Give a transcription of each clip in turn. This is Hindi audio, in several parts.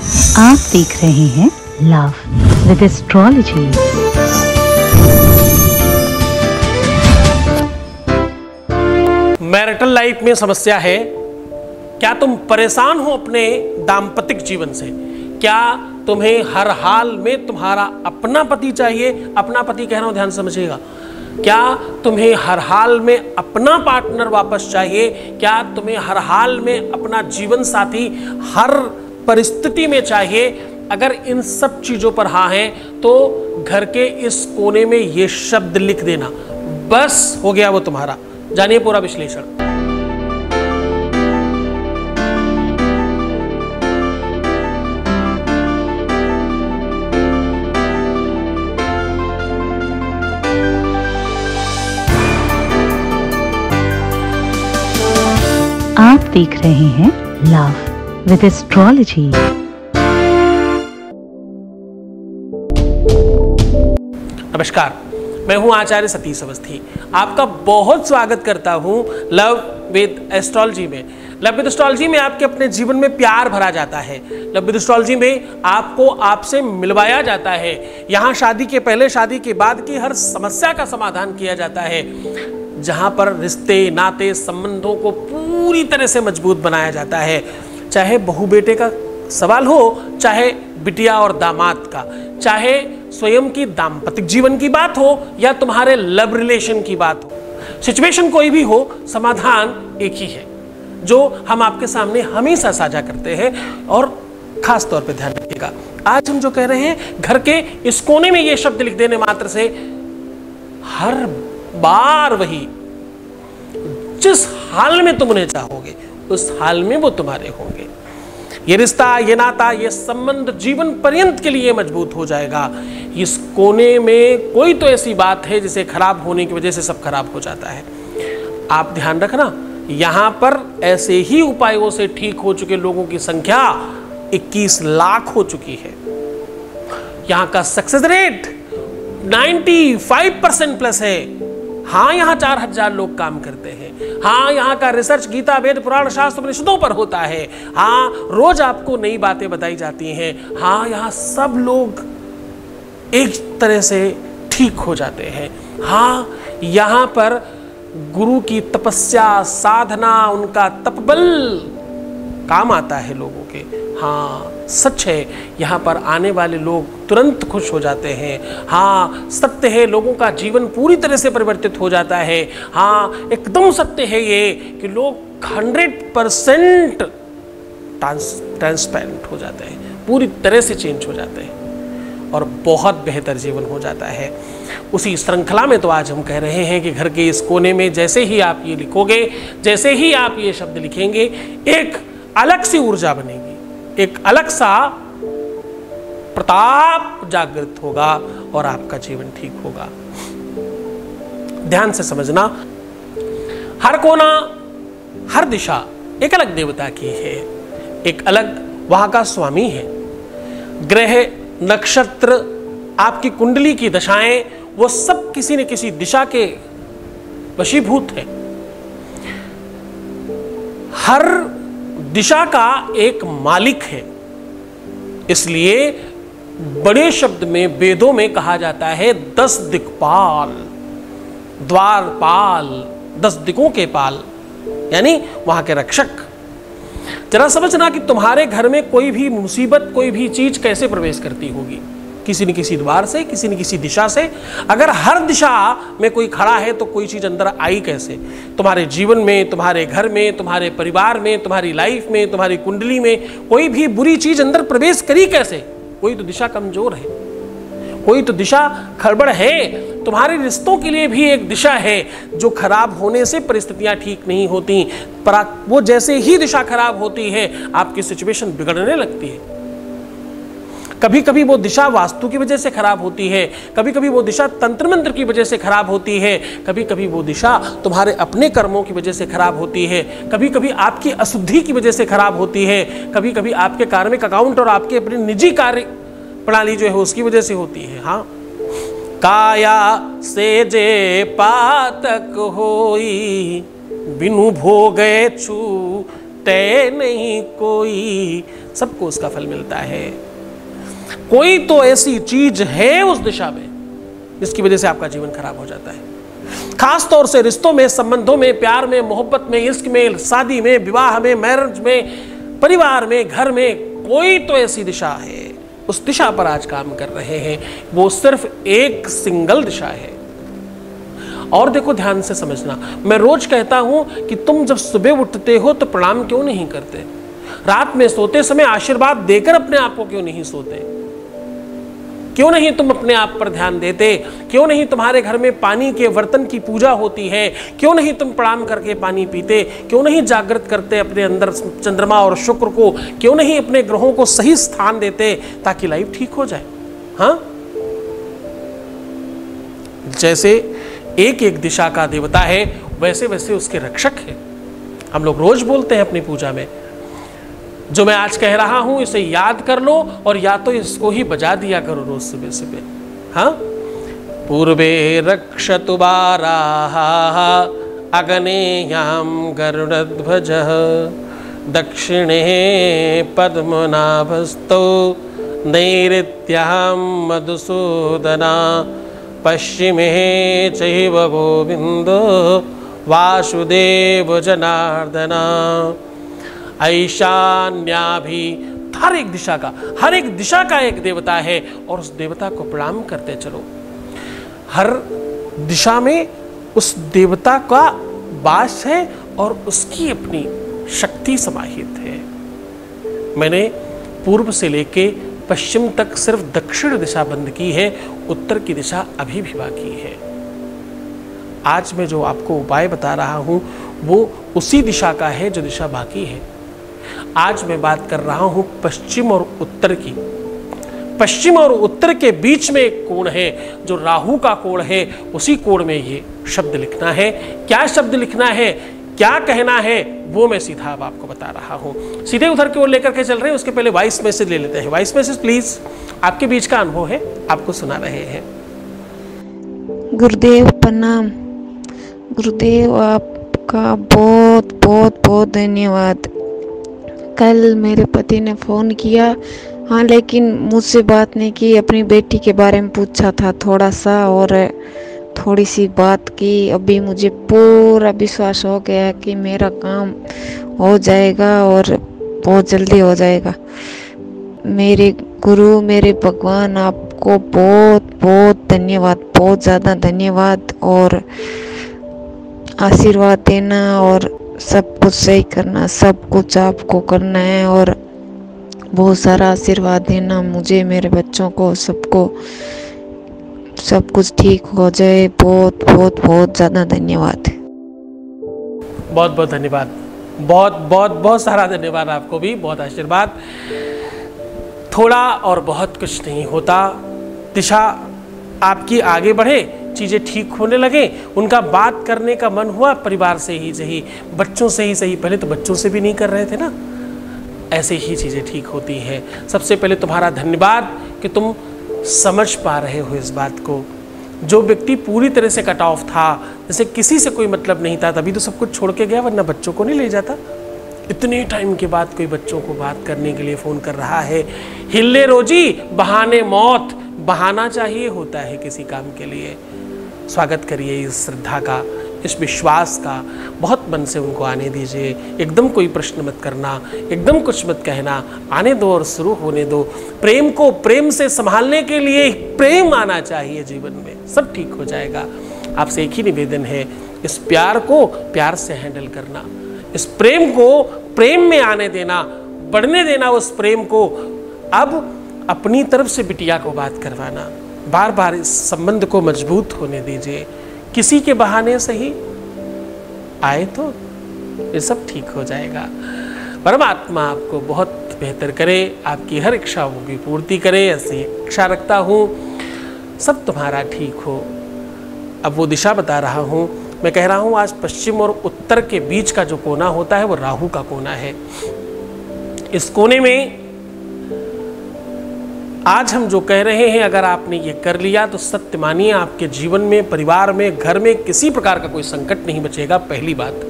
आप देख रहे हैं love with astrology. Marital life में समस्या है। क्या तुम परेशान हो अपने दाम्पतिक जीवन से? क्या तुम्हें हर हाल में तुम्हारा अपना पति चाहिए? अपना पति कह रहा हूं, ध्यान से समझिएगा। क्या तुम्हें हर हाल में अपना पार्टनर वापस चाहिए? क्या तुम्हें हर हाल में अपना जीवन साथी हर परिस्थिति में चाहिए? अगर इन सब चीजों पर हाँ है तो घर के इस कोने में ये शब्द लिख देना, बस हो गया वो तुम्हारा। जानिए पूरा विश्लेषण। आप देख रहे हैं लव विद एस्ट्रोलॉजी। नमस्कार, मैं हूं आचार्य सतीश अवस्थी। आपका बहुत स्वागत करता हूं लव विद एस्ट्रोलॉजी में। लव विद एस्ट्रोलॉजी में आपके अपने जीवन में प्यार भरा जाता है। लव विद एस्ट्रोलॉजी में आपको आपसे मिलवाया जाता है। यहाँ शादी के पहले, शादी के बाद की हर समस्या का समाधान किया जाता है। जहाँ पर रिश्ते, नाते, संबंधों को पूरी तरह से मजबूत बनाया जाता है। चाहे बहू बेटे का सवाल हो, चाहे बिटिया और दामाद का, चाहे स्वयं की दाम्पतिक जीवन की बात हो या तुम्हारे लव रिलेशन की बात हो, सिचुएशन कोई भी हो, समाधान एक ही है जो हम आपके सामने हमेशा साझा करते हैं। और खास तौर पे ध्यान रखिएगा, आज हम जो कह रहे हैं, घर के इस कोने में ये शब्द लिख देने मात्र से हर बार वही जिस हाल में तुम उन्हें चाहोगे उस हाल में वो तुम्हारे होंगे। ये रिश्ता, ये नाता, ये संबंध जीवन पर्यंत के लिए मजबूत हो जाएगा। इस कोने में कोई तो ऐसी बात है जिसे खराब होने की वजह से सब खराब हो जाता है। आप ध्यान रखना, यहां पर ऐसे ही उपायों से ठीक हो चुके लोगों की संख्या 21 लाख हो चुकी है। यहां का सक्सेस रेट 95% प्लस है। हाँ, यहाँ 4000 लोग काम करते हैं। हाँ, यहाँ का रिसर्च गीता, वेद, पुराण, शास्त्र, उपनिषदों पर होता है। हाँ, रोज आपको नई बातें बताई जाती हैं। हाँ, यहाँ सब लोग एक तरह से ठीक हो जाते हैं। हाँ, यहाँ पर गुरु की तपस्या, साधना, उनका तपबल काम आता है लोगों के। हाँ, सच है, यहाँ पर आने वाले लोग तुरंत खुश हो जाते हैं। हाँ, सत्य है, लोगों का जीवन पूरी तरह से परिवर्तित हो जाता है। हाँ, एकदम सत्य है ये कि लोग 100% ट्रांसपेरेंट हो जाते हैं, पूरी तरह से चेंज हो जाते हैं और बहुत बेहतर जीवन हो जाता है। उसी श्रृंखला में तो आज हम कह रहे हैं कि घर के इस कोने में जैसे ही आप ये लिखोगे, जैसे ही आप ये शब्द लिखेंगे, एक अलग सी ऊर्जा बनेगी, एक अलग सा प्रताप जागृत होगा और आपका जीवन ठीक होगा। ध्यान से समझना, हर कोना, हर दिशा एक अलग देवता की है, एक अलग वहां का स्वामी है। ग्रह, नक्षत्र, आपकी कुंडली की दशाएं, वो सब किसी न किसी दिशा के वशीभूत है। हर दिशा का एक मालिक है। इसलिए बड़े शब्द में, वेदों में कहा जाता है 10 दिक्पाल, द्वारपाल, 10 दिकों के पाल, यानी वहां के रक्षक। जरा समझना कि तुम्हारे घर में कोई भी मुसीबत, कोई भी चीज कैसे प्रवेश करती होगी, किसी न किसी द्वार से, किसी न किसी दिशा से। अगर हर दिशा में कोई खड़ा है तो कोई चीज अंदर आई कैसे? तुम्हारे जीवन में, तुम्हारे घर में, तुम्हारे परिवार में, तुम्हारी लाइफ में, तुम्हारी कुंडली में कोई भी बुरी चीज अंदर प्रवेश करी कैसे? कोई तो दिशा कमजोर है, कोई तो दिशा खड़बड़ है। तुम्हारे रिश्तों के लिए भी एक दिशा है जो खराब होने से परिस्थितियां ठीक नहीं होती, पर वो जैसे ही दिशा खराब होती है आपकी सिचुएशन बिगड़ने लगती है। कभी कभी वो दिशा वास्तु की वजह से खराब होती है, कभी कभी वो दिशा तंत्र मंत्र की वजह से खराब होती है, कभी कभी वो दिशा तुम्हारे अपने कर्मों की वजह से खराब होती है, कभी कभी आपकी अशुद्धि की वजह से खराब होती है, कभी कभी आपके कार्मिक अकाउंट और आपके अपनी निजी कार्य प्रणाली जो है उसकी वजह से होती है। हाँ, काया से जे पातक होई बिनु भोगे छू तय नहीं कोई, सबको उसका फल मिलता है। कोई तो ऐसी चीज है उस दिशा में जिसकी वजह से आपका जीवन खराब हो जाता है। खास तौर से रिश्तों में, संबंधों में, प्यार में, मोहब्बत में, इश्क में, शादी में, विवाह में, मैरिज में, परिवार में, घर में, कोई तो ऐसी दिशा है, उस दिशा पर आज काम कर रहे हैं। वो सिर्फ एक सिंगल दिशा है। और देखो, ध्यान से समझना, मैं रोज कहता हूं कि तुम जब सुबह उठते हो तो प्रणाम क्यों नहीं करते? रात में सोते समय आशीर्वाद देकर अपने आप को क्यों नहीं सोते? क्यों नहीं तुम अपने आप पर ध्यान देते? क्यों नहीं तुम्हारे घर में पानी के बर्तन की पूजा होती है? क्यों नहीं तुम प्रणाम करके पानी पीते? क्यों नहीं जागृत करते अपने अंदर चंद्रमा और शुक्र को? क्यों नहीं अपने ग्रहों को सही स्थान देते ताकि लाइफ ठीक हो जाए? हाँ, जैसे एक एक दिशा का देवता है, वैसे वैसे उसके रक्षक है। हम लोग रोज बोलते हैं अपनी पूजा में, जो मैं आज कह रहा हूं इसे याद कर लो और या तो इसको ही बजा दिया करो रोज सुबह सुबह। हाँ, पूर्वे रक्षतु बाराः अग्नेयां गरुडध्वजः दक्षिणे पद्मनाभस्तौ नैऋत्यां मधुसूदना पश्चिमे चैव गोविन्दो वासुदेव जनार्दना। ईशान्या भी, हर एक दिशा का एक देवता है और उस देवता को प्रणाम करते चलो। हर दिशा में उस देवता का वास है और उसकी अपनी शक्ति समाहित है। मैंने पूर्व से लेके पश्चिम तक सिर्फ दक्षिण दिशा बंद की है, उत्तर की दिशा अभी भी बाकी है। आज मैं जो आपको उपाय बता रहा हूं वो उसी दिशा का है जो दिशा बाकी है। आज मैं बात कर रहा हूं पश्चिम और उत्तर की। पश्चिम और उत्तर के बीच में एक कोण है जो राहु का कोण है, उसी कोण में ये शब्द लिखना है। क्या शब्द लिखना है, क्या कहना है, वो मैं सीधा अब आपको बता रहा हूं। सीधे उधर की ओर लेकर के चल रहे हैं, उसके पहले वॉइस मैसेज ले लेते हैं। वॉइस मैसेज प्लीज, आपके बीच का अनुभव है, आपको सुना रहे हैं। गुरुदेव प्रणाम। गुरुदेव आपका बहुत बहुत बहुत धन्यवाद। कल मेरे पति ने फ़ोन किया, हाँ, लेकिन मुझसे बात नहीं की। अपनी बेटी के बारे में पूछा था थोड़ा सा और थोड़ी सी बात की। अभी मुझे पूरा विश्वास हो गया कि मेरा काम हो जाएगा और बहुत जल्दी हो जाएगा। मेरे गुरु, मेरे भगवान, आपको बहुत बहुत धन्यवाद, बहुत ज़्यादा धन्यवाद। और आशीर्वाद देना और सब कुछ सही करना, सब कुछ आपको करना है और बहुत सारा आशीर्वाद देना मुझे, मेरे बच्चों को, सबको, सब कुछ ठीक हो जाए। बहुत बहुत बहुत ज़्यादा धन्यवाद। बहुत बहुत धन्यवाद, बहुत बहुत बहुत सारा धन्यवाद आपको भी, बहुत आशीर्वाद। थोड़ा और बहुत कुछ नहीं होता, दिशा आपकी आगे बढ़े, चीज़ें ठीक होने लगे, उनका बात करने का मन हुआ, परिवार से ही सही, बच्चों से ही सही, पहले तो बच्चों से भी नहीं कर रहे थे ना, ऐसे ही चीज़ें ठीक होती हैं। सबसे पहले तुम्हारा धन्यवाद कि तुम समझ पा रहे हो इस बात को। जो व्यक्ति पूरी तरह से कट ऑफ था, जैसे किसी से कोई मतलब नहीं था, तभी तो सब कुछ छोड़ के गया, वरना बच्चों को नहीं ले जाता। इतने टाइम के बाद कोई बच्चों को बात करने के लिए फ़ोन कर रहा है। हिल्ले रोजी बहाने मौत, बहाना चाहिए होता है किसी काम के लिए। स्वागत करिए इस श्रद्धा का, इस विश्वास का, बहुत मन से उनको आने दीजिए। एकदम कोई प्रश्न मत करना, एकदम कुछ मत कहना, आने दो और शुरू होने दो। प्रेम को प्रेम से संभालने के लिए प्रेम आना चाहिए जीवन में, सब ठीक हो जाएगा। आपसे एक ही निवेदन है, इस प्यार को प्यार से हैंडल करना, इस प्रेम को प्रेम में आने देना, बढ़ने देना उस प्रेम को। अब अपनी तरफ से बिटिया को बात करवाना, बार बार इस संबंध को मजबूत होने दीजिए। किसी के बहाने से ही आए तो ये सब ठीक हो जाएगा। परमात्मा आपको बहुत बेहतर करे, आपकी हर इच्छाओं की पूर्ति करे, ऐसी इच्छा रखता हूँ, सब तुम्हारा ठीक हो। अब वो दिशा बता रहा हूँ, मैं कह रहा हूँ आज पश्चिम और उत्तर के बीच का जो कोना होता है वो राहु का कोना है। इस कोने में आज हम जो कह रहे हैं, अगर आपने ये कर लिया तो सत्य मानिए आपके जीवन में, परिवार में, घर में किसी प्रकार का कोई संकट नहीं बचेगा। पहली बात।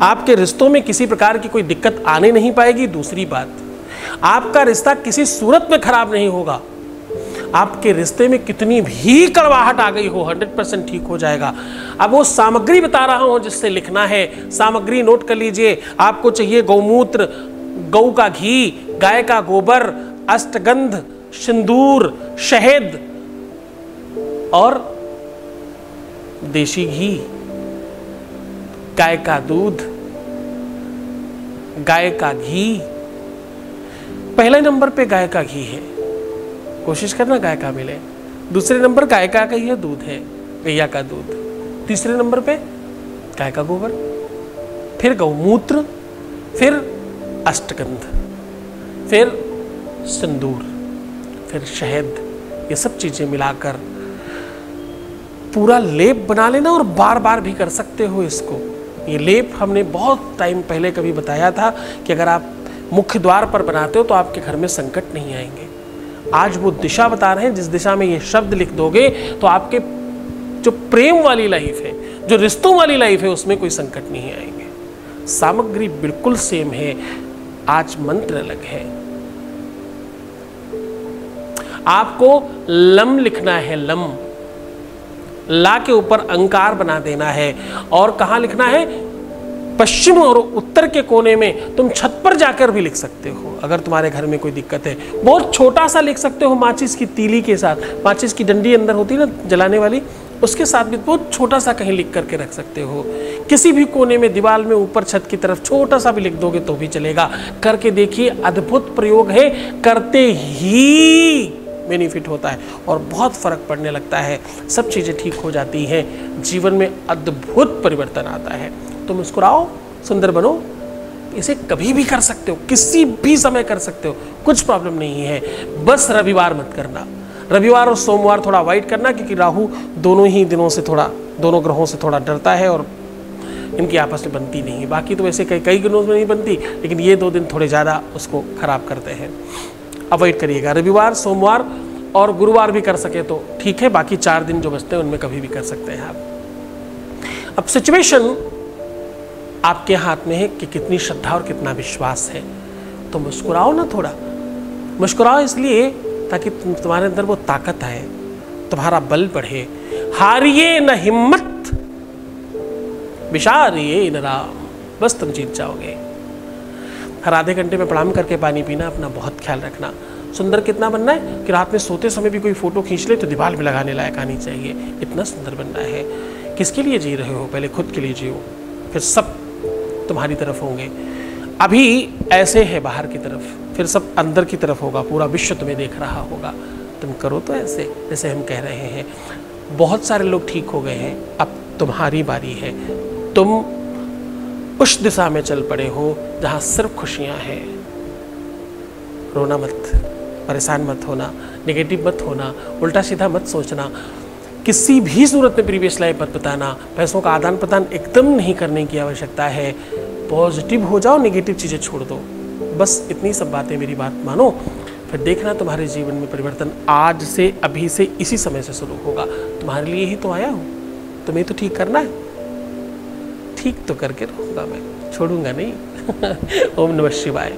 आपके रिश्तों में किसी प्रकार की कोई दिक्कत आने नहीं पाएगी। दूसरी बात, आपका रिश्ता किसी सूरत में खराब नहीं होगा। आपके रिश्ते में कितनी भी कड़वाहट आ गई हो 100% ठीक हो जाएगा। अब वो सामग्री बता रहा हूं जिससे लिखना है, सामग्री नोट कर लीजिए। आपको चाहिए गौमूत्र, गौ का घी, गाय का गोबर, अष्टगंध, सिंदूर, शहद और देशी घी, गाय का दूध, गाय का घी। पहले नंबर पे गाय का घी है, कोशिश करना गाय का मिले। दूसरे नंबर गाय का ही है, दूध है, गैया का दूध। तीसरे नंबर पे गाय का गोबर, फिर गौमूत्र, फिर अष्टगंध, फिर सिंदूर, फिर शहद। ये सब चीजें मिलाकर पूरा लेप बना लेना और बार बार भी कर सकते हो इसको। ये लेप हमने बहुत टाइम पहले कभी बताया था कि अगर आप मुख्य द्वार पर बनाते हो तो आपके घर में संकट नहीं आएंगे। आज वो दिशा बता रहे हैं, जिस दिशा में ये शब्द लिख दोगे तो आपके जो प्रेम वाली लाइफ है, जो रिश्तों वाली लाइफ है, उसमें कोई संकट नहीं आएंगे। सामग्री बिल्कुल सेम है, आज मंत्र अलग है। आपको लम लिखना है, लम, ला के ऊपर अंकार बना देना है। और कहां लिखना है? पश्चिम और उत्तर के कोने में। तुम छत पर जाकर भी लिख सकते हो अगर तुम्हारे घर में कोई दिक्कत है। बहुत छोटा सा लिख सकते हो, माचिस की तीली के साथ, माचिस की डंडी अंदर होती है ना जलाने वाली, उसके साथ भी बहुत छोटा सा कहीं लिख करके रख सकते हो। किसी भी कोने में, दीवार में, ऊपर छत की तरफ छोटा सा भी लिख दोगे तो भी चलेगा। करके देखिए, अद्भुत प्रयोग है, करते ही बेनिफिट होता है और बहुत फर्क पड़ने लगता है। सब चीज़ें ठीक हो जाती हैं, जीवन में अद्भुत परिवर्तन आता है। तो मुस्कुराओ, सुंदर बनो। इसे कभी भी कर सकते हो, किसी भी समय कर सकते हो, कुछ प्रॉब्लम नहीं है। बस रविवार मत करना, रविवार और सोमवार थोड़ा अवॉइड करना, क्योंकि राहु दोनों ही दिनों से थोड़ा, दोनों ग्रहों से थोड़ा डरता है और इनकी आपस में बनती नहीं है। बाकी तो वैसे कई दिनों में नहीं बनती, लेकिन ये 2 दिन थोड़े ज़्यादा उसको खराब करते हैं। अवॉइड करिएगा। रविवार, सोमवार और गुरुवार भी कर सके तो ठीक है, बाकी 4 दिन जो बचते हैं उनमें कभी भी कर सकते हैं आप। अब सिचुएशन आपके हाथ में है कि कितनी श्रद्धा और कितना विश्वास है। तो मुस्कुराओ ना थोड़ा, मुस्कुराओ इसलिए ताकि तुम्हारे अंदर वो ताकत आए, तुम्हारा बल बढ़े। हारिए न हिम्मत, विशारिए न राम, बस तुम जीत जाओगे। हर आधे घंटे में प्रणाम करके पानी पीना, अपना बहुत ख्याल रखना। सुंदर कितना बनना है कि रात में सोते समय भी कोई फोटो खींच ले तो दीवार में लगाने लायक आनी चाहिए, इतना सुंदर बनना है। किसके लिए जी रहे हो? पहले खुद के लिए जियो, फिर सब तुम्हारी तरफ होंगे। अभी ऐसे है बाहर की तरफ, फिर सब अंदर की तरफ होगा, पूरा विश्व तुम्हें देख रहा होगा। तुम करो तो ऐसे जैसे हम कह रहे हैं। बहुत सारे लोग ठीक हो गए हैं, अब तुम्हारी बारी है। तुम उस दिशा में चल पड़े हो जहाँ सिर्फ खुशियाँ हैं। रोना मत, परेशान मत होना, नेगेटिव मत होना, उल्टा सीधा मत सोचना, किसी भी सूरत में प्रीवियस लाइफ मत बताना। पैसों का आदान प्रदान एकदम नहीं करने की आवश्यकता है। पॉजिटिव हो जाओ, नेगेटिव चीज़ें छोड़ दो। बस इतनी सब बातें, मेरी बात मानो, फिर देखना तुम्हारे जीवन में परिवर्तन आज से, अभी से, इसी समय से शुरू होगा। तुम्हारे लिए ही तो आया हूँ, तुम्हें तो ठीक करना है। ठीक तो करके रहूँगा मैं, छोड़ूंगा नहीं। ओम नमः शिवाय।